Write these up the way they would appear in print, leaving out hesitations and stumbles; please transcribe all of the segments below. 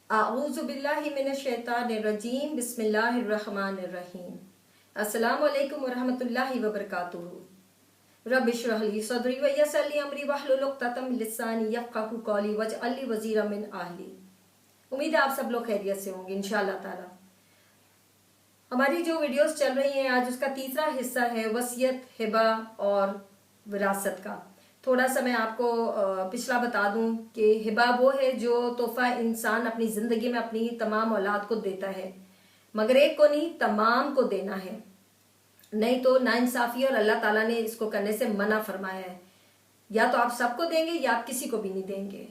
आऊज़ुबिल्लाहि मिनश्शैतानिर्रजीम बिस्मिल्लाहिर्रहमानिर्रहीम। अस्सलामु अलैकुम वरहमतुल्लाहि वबरकातुहू। रब्बि इश्रह ली सदरी व यस्सिर ली अमरी वहलुल उक़्दतम मिन लिसानी यफ़क़हू क़ौली वजअल ली वज़ीरम मिन अहली। उम्मीद है आप सब लोग खैरियत से होंगे इंशाअल्लाह ताला। हमारी जो वीडियोस चल रही हैं आज उसका तीसरा हिस्सा है वसीयत, हिबा और विरासत का। थोड़ा सा मैं आपको पिछला बता दूं कि हिबा वो है जो तोहफा इंसान अपनी ज़िंदगी में अपनी तमाम औलाद को देता है, मगर एक को नहीं तमाम को देना है, नहीं तो नाइंसाफ़ी और अल्लाह ताला ने इसको करने से मना फरमाया है। या तो आप सबको देंगे या आप किसी को भी नहीं देंगे।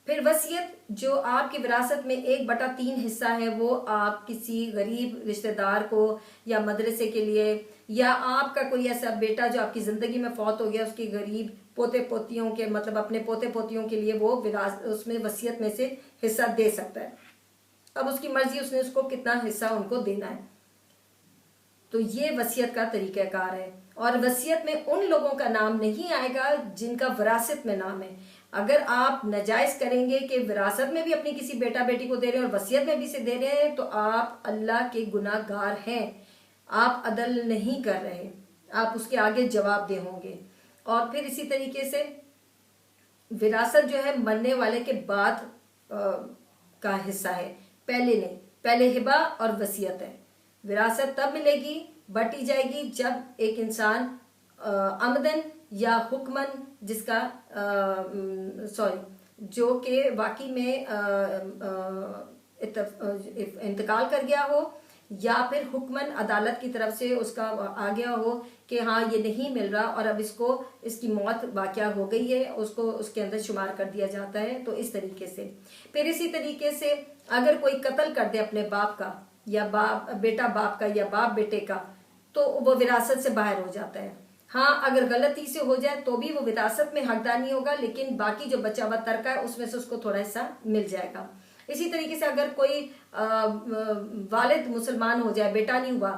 फिर वसीयत जो आपकी विरासत में 1/3 हिस्सा है वो आप किसी गरीब रिश्तेदार को या मदरसे के लिए या आपका कोई ऐसा बेटा जो आपकी जिंदगी में फौत हो गया उसकी गरीब पोते पोतियों के मतलब अपने पोते पोतियों के लिए वो उसमें वसीयत में से हिस्सा दे सकता है। अब उसकी मर्जी उसने उसको कितना हिस्सा उनको देना है। तो ये वसीयत का तरीक़ाकार है। और वसीयत में उन लोगों का नाम नहीं आएगा जिनका विरासत में नाम है। अगर आप नाजायज करेंगे कि विरासत में भी अपनी किसी बेटा बेटी को दे रहे हैं और वसीयत में भी से दे रहे हैं तो आप अल्लाह के गुनाहगार हैं। आप अदल नहीं कर रहे, आप उसके आगे जवाबदेह होंगे। और फिर इसी तरीके से विरासत जो है मरने वाले के बाद का हिस्सा है, पहले नहीं। पहले हिबा और वसीयत है। विरासत तब मिलेगी, बटी जाएगी जब एक इंसान आमदन या हुक्मन जिसका जो कि वाकई में इंतकाल कर गया हो या फिर हुक्मन अदालत की तरफ से उसका आ गया हो कि हाँ ये नहीं मिल रहा और अब इसको इसकी मौत वाक़या हो गई है, उसको उसके अंदर शुमार कर दिया जाता है। तो इस तरीके से फिर इसी तरीके से अगर कोई कत्ल कर दे अपने बाप का या बेटा बाप का या बाप बेटे का तो वो विरासत से बाहर हो जाता है। हाँ, अगर गलती से हो जाए तो भी वो विरासत में हकदार नहीं होगा, लेकिन बाकी जो बचा हुआ तरका है उसमें से उसको थोड़ा हिस्सा मिल जाएगा। इसी तरीके से अगर कोई वालिद मुसलमान हो जाए, बेटा नहीं हुआ,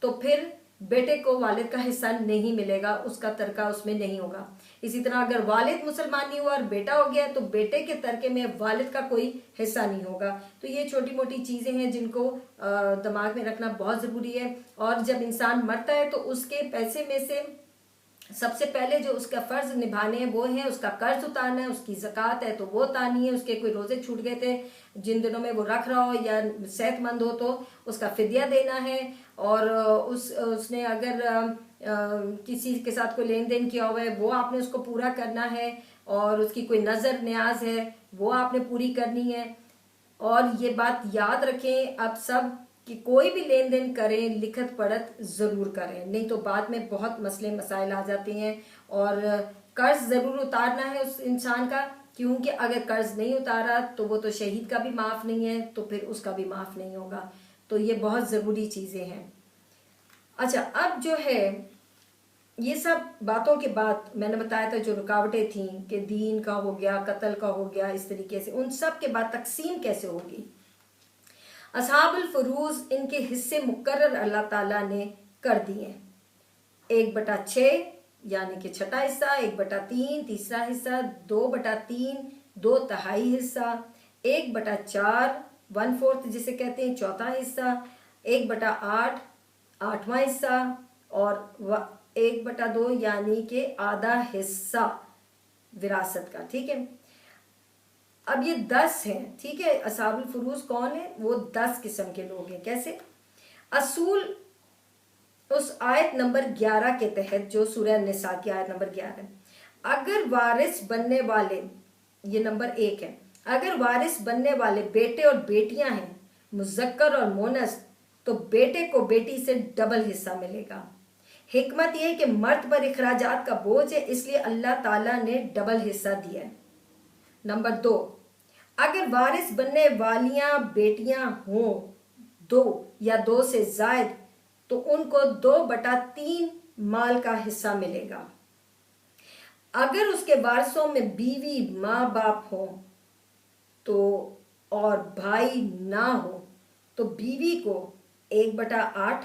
तो फिर बेटे को वालिद का हिस्सा नहीं मिलेगा, उसका तरका उसमें नहीं होगा। इसी तरह अगर वालिद मुसलमान नहीं हुआ और बेटा हो गया तो बेटे के तरके में वालिद का कोई हिस्सा नहीं होगा। तो ये छोटी मोटी चीजें हैं जिनको दिमाग में रखना बहुत जरूरी है। और जब इंसान मरता है तो उसके पैसे में से सबसे पहले जो उसका फर्ज निभाने हैं वो है उसका कर्ज उतारना है, उसकी ज़कात है तो वो उतारनी है, उसके कोई रोजे छूट गए थे जिन दिनों में वो रख रहा हो या सेहतमंद हो तो उसका फिदिया देना है। और उसने अगर किसी के साथ कोई लेन देन किया हुआ है वो आपने उसको पूरा करना है। और उसकी कोई नज़र न्याज है वो आपने पूरी करनी है। और ये बात याद रखें अब सब कि कोई भी लेन देन करें लिखत पढ़त जरूर करें, नहीं तो बाद में बहुत मसले मसाइल आ जाते हैं। और कर्ज जरूर उतारना है उस इंसान का, क्योंकि अगर कर्ज नहीं उतारा तो वो तो शहीद का भी माफ नहीं है तो फिर उसका भी माफ नहीं होगा। तो ये बहुत जरूरी चीजें हैं। अच्छा, अब जो है ये सब बातों के बाद मैंने बताया था जो रुकावटें थी कि दीन का हो गया, कत्ल का हो गया, इस तरीके से उन सब के बाद तकसीम कैसे होगी। असहाबुल फुरूज इनके हिस्से मुकर्रर अल्लाह ताला ने कर दिए। 1/6 यानी कि छठा हिस्सा, 1/3 तीसरा हिस्सा, 2/3 2/3 हिस्सा, 1/4 1/4 जिसे कहते हैं चौथा हिस्सा, 1/8 8वां हिस्सा और 1/2 यानी कि आधा हिस्सा विरासत का। ठीक है, अब ये 10 हैं। ठीक है, असहाबुल फुरूज कौन है? वो 10 किस्म के लोग हैं। कैसे? असूल उस आयत नंबर 11 के तहत जो सूरह निसा की आयत नंबर 11, अगर वारिस बनने वाले, ये नंबर 1 है, अगर वारिस बनने वाले बेटे और बेटियां हैं मुज़क्कर और मोनस तो बेटे को बेटी से डबल हिस्सा मिलेगा। हिकमत यह है कि मर्द पर इखराजात का बोझ है इसलिए अल्लाह ताला ने डबल हिस्सा दिया है। नंबर 2, अगर वारिस बनने वालियां बेटियां हों 2 या 2 से जायद तो उनको 2/3 माल का हिस्सा मिलेगा। अगर उसके वारिसों में बीवी माँ बाप हो तो और भाई ना हो तो बीवी को 1/8,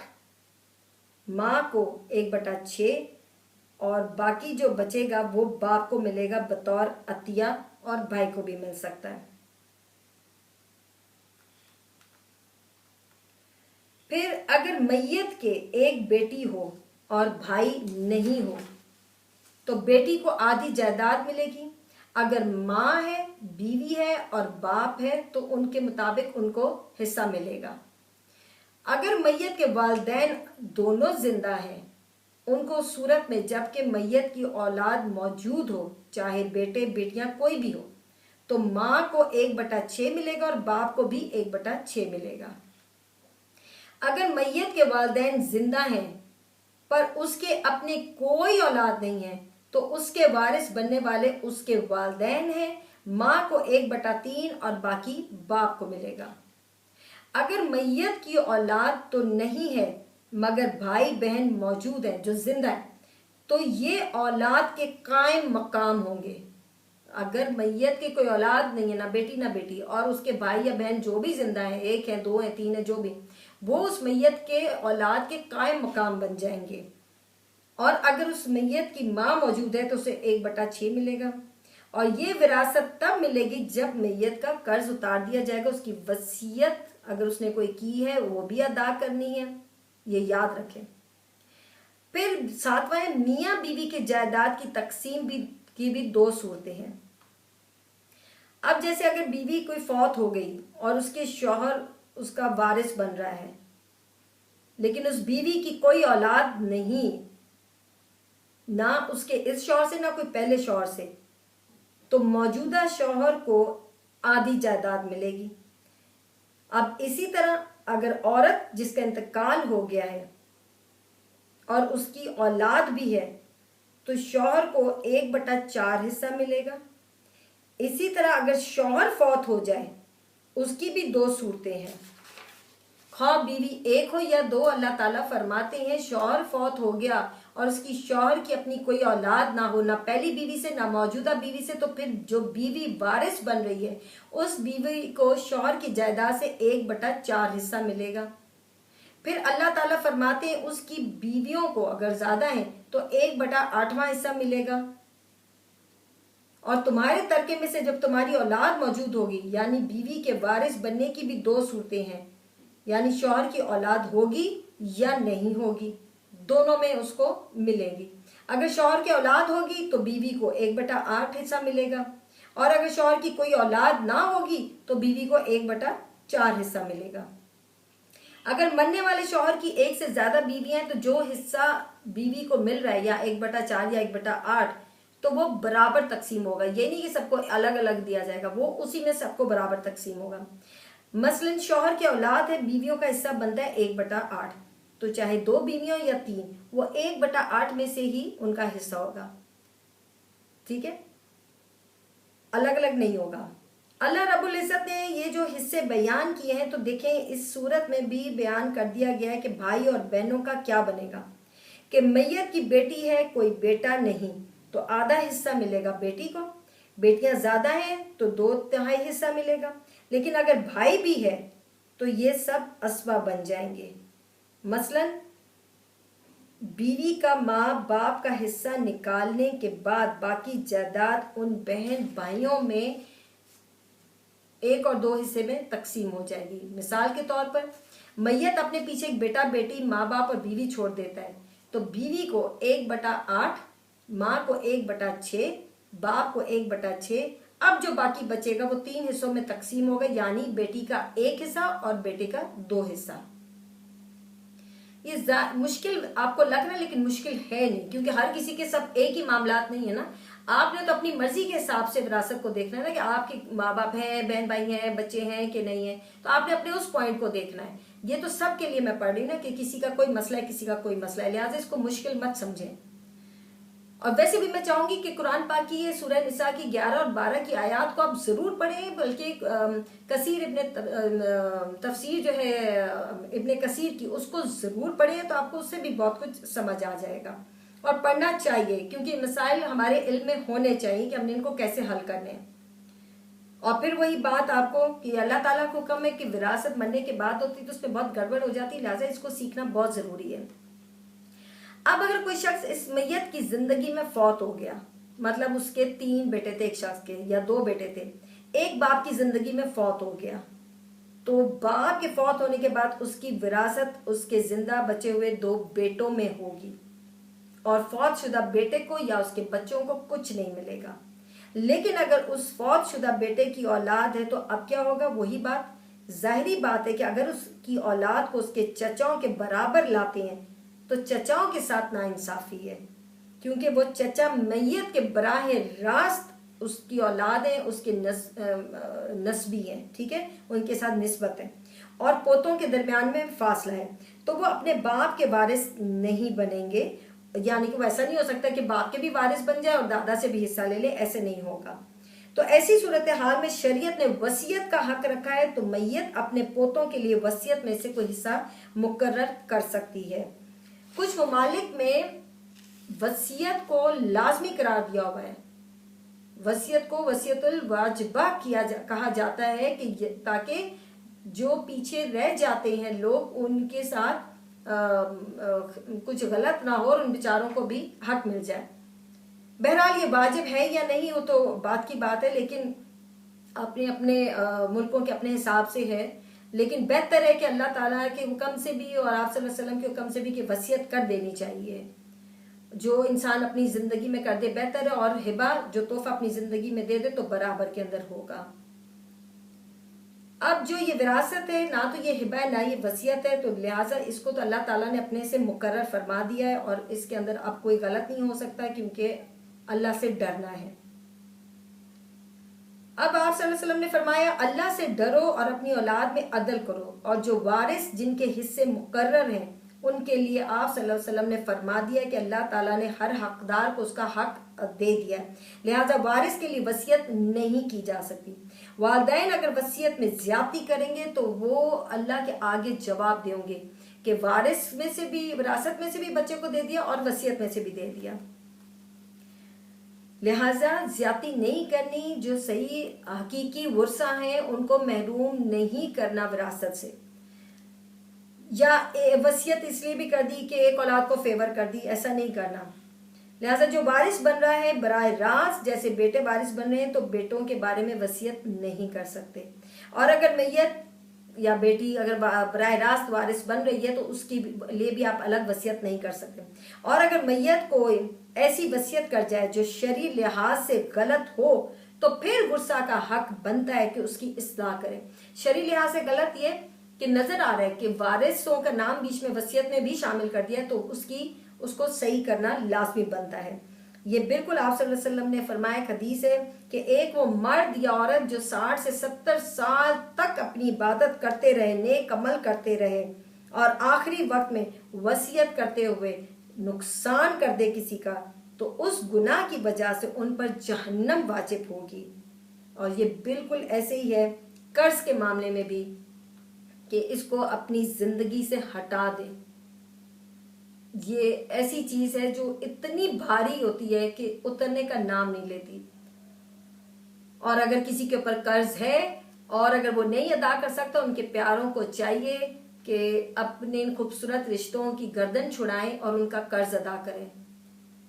माँ को 1/6 और बाकी जो बचेगा वो बाप को मिलेगा बतौर अतिया और भाई को भी मिल सकता है। फिर अगर मैयत के एक बेटी हो और भाई नहीं हो तो बेटी को आधी जायदाद मिलेगी। अगर माँ है, बीवी है और बाप है तो उनके मुताबिक उनको हिस्सा मिलेगा। अगर मैयत के वालिदैन दोनों जिंदा हैं, उनको सूरत में जबकि मैयत की औलाद मौजूद हो, चाहे बेटे बेटियां कोई भी हो, तो माँ को 1/6 मिलेगा और बाप को भी 1/6 मिलेगा। अगर मैयत के वालिदैन जिंदा हैं पर उसके अपने कोई औलाद नहीं है तो उसके वारिस बनने वाले उसके वालिदैन हैं। माँ को 1/3 और बाकी बाप को मिलेगा। अगर मैयत की औलाद तो नहीं है मगर भाई बहन मौजूद हैं जो जिंदा है, तो ये औलाद के कायम मकाम होंगे। अगर मैयत की कोई औलाद नहीं है, ना बेटी ना बेटी, और उसके भाई या बहन जो भी जिंदा है, 1 है 2 है 3 है, जो भी, वो उस मैयत के औलाद के कायम मकाम बन जाएंगे। और अगर उस मैयत की माँ मौजूद है तो उसे 1/6 मिलेगा। और ये विरासत तब मिलेगी जब मैयत का कर्ज उतार दिया जाएगा। उसकी वसीयत अगर उसने कोई की है वो भी अदा करनी है, ये याद रखें। फिर 7वां है मियाँ बीवी के जायदाद की तकसीम की भी 2 सूरतें हैं। अब जैसे अगर बीवी कोई फौत हो गई और उसके शौहर उसका वारिस बन रहा है, लेकिन उस बीवी की कोई औलाद नहीं, ना उसके इस शौहर से ना कोई पहले शौहर से, तो मौजूदा शौहर को आधी जायदाद मिलेगी। अब इसी तरह अगर औरत जिसका इंतकाल हो गया है और उसकी औलाद भी है तो शौहर को 1/4 हिस्सा मिलेगा। इसी तरह अगर शौहर फौत हो जाए उसकी भी 2 सूरतें हैं, खा बीवी एक हो या 2। अल्लाह ताला फरमाते हैं शौहर फौत हो गया और उसकी शौहर की अपनी कोई औलाद ना हो, ना पहली बीवी से ना मौजूदा बीवी से, तो फिर जो बीवी वारिस बन रही है उस बीवी को शौहर की जायदाद से 1/4 हिस्सा मिलेगा। फिर अल्लाह ताला फरमाते हैं उसकी बीवियों को अगर ज्यादा है तो 1/8वां हिस्सा मिलेगा। और तुम्हारे तरके में से जब तुम्हारी औलाद मौजूद होगी, यानी बीवी के वारिस बनने की भी 2 सूरतें हैं, यानी शौहर की औलाद होगी या नहीं होगी, दोनों में उसको मिलेगी। अगर शौहर की औलाद होगी तो बीवी को 1/8 हिस्सा मिलेगा, और अगर शौहर की कोई औलाद ना होगी तो बीवी को 1/4 हिस्सा मिलेगा। अगर मरने वाले शौहर की 1 से ज्यादा बीवियां हैं तो जो हिस्सा बीवी को मिल रहा है या 1/4 या 1/8, तो वो बराबर तकसीम होगा। ये नहीं कि सबको अलग अलग दिया जाएगा, वो उसी में सबको बराबर तकसीम होगा। मसलन शौहर की औलाद है, बीवियों का हिस्सा बनता है 1/8, तो चाहे 2 बीवियों या 3, वो 1/8 में से ही उनका हिस्सा होगा। ठीक है, अलग अलग नहीं होगा। अल्लाह रब्बुल इज़्ज़त ने ये जो हिस्से बयान किए हैं तो देखें इस सूरत में भी बयान कर दिया गया है कि भाई और बहनों का क्या बनेगा। कि मैयत की बेटी है, कोई बेटा नहीं, तो आधा हिस्सा मिलेगा बेटी को। बेटियां ज्यादा हैं तो 2/3 हिस्सा मिलेगा। लेकिन अगर भाई भी है तो ये सब असबा बन जाएंगे। मसलन बीवी का माँ बाप का हिस्सा निकालने के बाद बाकी जायदाद उन बहन भाइयों में 1 और 2 हिस्से में तकसीम हो जाएगी। मिसाल के तौर पर मैयत अपने पीछे एक बेटा बेटी माँ बाप और बीवी छोड़ देता है, तो बीवी को 1/8, माँ को 1/6, बाप को 1/6। अब जो बाकी बचेगा वो 3 हिस्सों में तकसीम होगा, यानी बेटी का 1 हिस्सा और बेटे का 2 हिस्सा। ये मुश्किल आपको लग रहा है लेकिन मुश्किल है नहीं, क्योंकि हर किसी के सब एक ही मामलात नहीं है ना। आपने तो अपनी मर्जी के हिसाब से विरासत को देखना है ना, कि आपके माँ बाप हैं, बहन भाई हैं, बच्चे हैं कि नहीं है, तो आपने अपने उस पॉइंट को देखना है। ये तो सब के लिए मैं पढ़ रही हूँ ना, कि किसी का कोई मसला है किसी का कोई मसला है, लिहाजा इसको मुश्किल मत समझें। और वैसे भी मैं चाहूंगी कि कुरान पाक की ये सूरह निसा की 11 और 12 की आयत को आप जरूर पढ़ें, बल्कि कसीर इब्ने तफसीर जो है इब्ने कसीर की, उसको जरूर पढ़ें, तो आपको उससे भी बहुत कुछ समझ आ जाएगा। और पढ़ना चाहिए, क्योंकि मसाइल हमारे इल्म में होने चाहिए कि हमने इनको कैसे हल करने हैं। और फिर वही बात आपको कि अल्लाह ताला को हुक्म है कि विरासत मरने के बाद होती तो उसमें बहुत गड़बड़ हो जाती, लिहाजा इसको सीखना बहुत जरूरी है। अब अगर कोई शख्स इस मैयत की जिंदगी में फौत हो गया, मतलब उसके 3 बेटे थे एक शख्स के, या 2 बेटे थे, एक बाप की जिंदगी में फौत हो गया, तो बाप के फौत होने के बाद उसकी विरासत उसके जिंदा बचे हुए 2 बेटों में होगी, और फौतशुदा बेटे को या उसके बच्चों को कुछ नहीं मिलेगा। लेकिन अगर उस फौतशुदा बेटे की औलाद है तो अब क्या होगा? वही बात, जाहिरी बात है कि अगर उसकी औलाद को उसके चचाओं के बराबर लाते हैं तो चचाओं के साथ नाइंसाफी है, क्योंकि वो चचा मैयत के बराहे रास्त उसकी औलाद है, उसके नस्बी है, ठीक है, उनके साथ निस्बत है, और पोतों के दरमियान में फासला है, तो वो अपने बाप के वारिस नहीं बनेंगे। यानी कि वो ऐसा नहीं हो सकता कि बाप के भी वारिस बन जाए और दादा से भी हिस्सा ले ले, ऐसे नहीं होगा। तो ऐसी सूरत हाल में शरीयत ने वसीयत का हक रखा है, तो मैयत अपने पोतों के लिए वसीयत में से कोई हिस्सा मुकर्रर कर सकती है। कुछ ममालिक में वसीयत को लाजमी करार दिया हुआ है, वसीयत को वसीयतुल वाजिबा कहा जाता है कि ताकि जो पीछे रह जाते हैं लोग उनके साथ कुछ गलत ना हो और उन बेचारों को भी हक मिल जाए। बहरहाल ये वाजिब है या नहीं वो तो बात की बात है, लेकिन अपने अपने मुल्कों के अपने हिसाब से है। लेकिन बेहतर है कि अल्लाह ताला के हुक्म से भी और आप सल्लल्लाहु अलैहि वसल्लम के हुक्म से भी कि वसीयत कर देनी चाहिए। जो इंसान अपनी जिंदगी में कर दे बेहतर है, और हिबा जो तोहफा अपनी जिंदगी में दे दे तो बराबर के अंदर होगा। अब जो ये विरासत है, ना तो ये हिबा है ना ये वसीयत है, तो लिहाजा इसको तो अल्लाह ताला ने अपने से मुकर्रर फरमा दिया है और इसके अंदर अब कोई गलत नहीं हो सकता, क्योंकि अल्लाह से डरना है। अब आप सल्लल्लाहु अलैहि वसल्लम ने फरमाया, अल्लाह से डरो और अपनी औलाद में अदल करो, और जो वारिस जिनके हिस्से मुकर्रर हैं उनके लिए आप सल्लल्लाहु अलैहि वसल्लम ने फरमा दिया कि अल्लाह ताला ने हर हकदार को उसका हक दे दिया, लिहाजा वारिस के लिए वसीयत नहीं की जा सकती। वालिदैन अगर वसीयत में ज्यादती करेंगे तो वो अल्लाह के आगे जवाब देंगे कि वारिस में से भी, विरासत में से भी बच्चे को दे दिया और वसीयत में से भी दे दिया। लिहाजा ज्यादती नहीं करनी, जो सही हकीकी वर्सा हैं उनको महरूम नहीं करना विरासत से, या वसीयत इसलिए भी कर दी कि एक औलाद को फेवर कर दी, ऐसा नहीं करना। लिहाजा जो वारिस बन रहा है बराए रास्त, जैसे बेटे वारिस बन रहे हैं तो बेटों के बारे में वसीयत नहीं कर सकते, और अगर मैयत या बेटी अगर बराए रास्त वारिस बन रही है तो उसकी लिए भी आप अलग वसीयत नहीं कर सकते। और अगर मैयत कोई ऐसी वसीयत कर जाए जो शरीर लिहाज से गलत हो तो फिर वुर्सा का हक बनता है कि उसकी इस्लाह करे। शरीर लिहाज से गलत ये कि नजर आ रहा है कि वारिसों का नाम बीच में वसीयत में भी शामिल कर दिया, तो उसको सही करना लाजमी बनता है। ये बिल्कुल आप सल्लल्लाहु अलैहि वसल्लम ने फरमाया, हदीस है कि एक वो मर्द या औरत जो 60 से 70 साल तक अपनी इबादत करते रहे, नेक अमल करते रहे, और आखिरी वक्त में वसीयत करते हुए नुकसान कर दे किसी का, तो उस गुनाह की वजह से उन पर जहन्नम वाजिब होगी। और ये बिल्कुल ऐसे ही है कर्ज के मामले में भी कि इसको अपनी जिंदगी से हटा दे। ये ऐसी चीज है जो इतनी भारी होती है कि उतरने का नाम नहीं लेती, और अगर किसी के ऊपर कर्ज है और अगर वो नहीं अदा कर सकता, उनके प्यारों को चाहिए कि अपने इन खूबसूरत रिश्तों की गर्दन छुड़ाएं और उनका कर्ज अदा करें।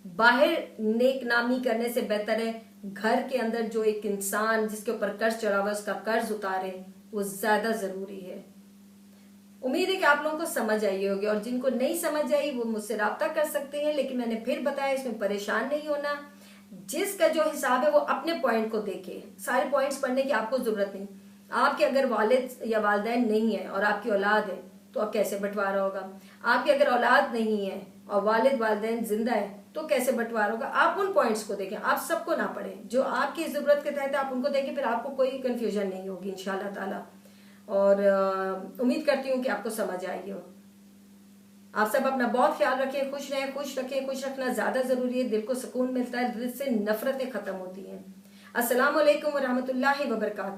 बाहर नेक नामी करने से बेहतर है घर के अंदर जो एक इंसान जिसके ऊपर कर्ज चढ़ा हुआ है उसका कर्ज उतारे, वो ज्यादा जरूरी है। उम्मीद है कि आप लोगों को समझ आई होगी, और जिनको नहीं समझ आई वो मुझसे राब्ता कर सकते हैं, लेकिन मैंने फिर बताया इसमें परेशान नहीं होना। जिसका जो हिसाब है वो अपने पॉइंट को देखे, सारे पॉइंट्स पढ़ने की आपको जरूरत नहीं। आपके अगर वालिद या वालिदैन नहीं है और आपकी औलाद है तो अब कैसे बंटवारा होगा? आपकी अगर औलाद नहीं है और वालिद वालिदैन जिंदा है तो कैसे बंटवारा होगा? आप उन पॉइंट्स को देखें, आप सबको ना पढ़ें, जो आपकी जरूरत के तहत आप उनको देखें, फिर आपको कोई कंफ्यूजन नहीं होगी इंशाल्लाह ताला। और उम्मीद करती हूँ कि आपको समझ आई हो। आप सब अपना बहुत ख्याल रखें, खुश रहें, खुश रखें। खुश रखना ज्यादा जरूरी है, दिल को सुकून मिलता है, दिल से नफरतें खत्म होती हैं। अस्सलाम वालेकुम व रहमतुल्लाहि व बरकातुहू।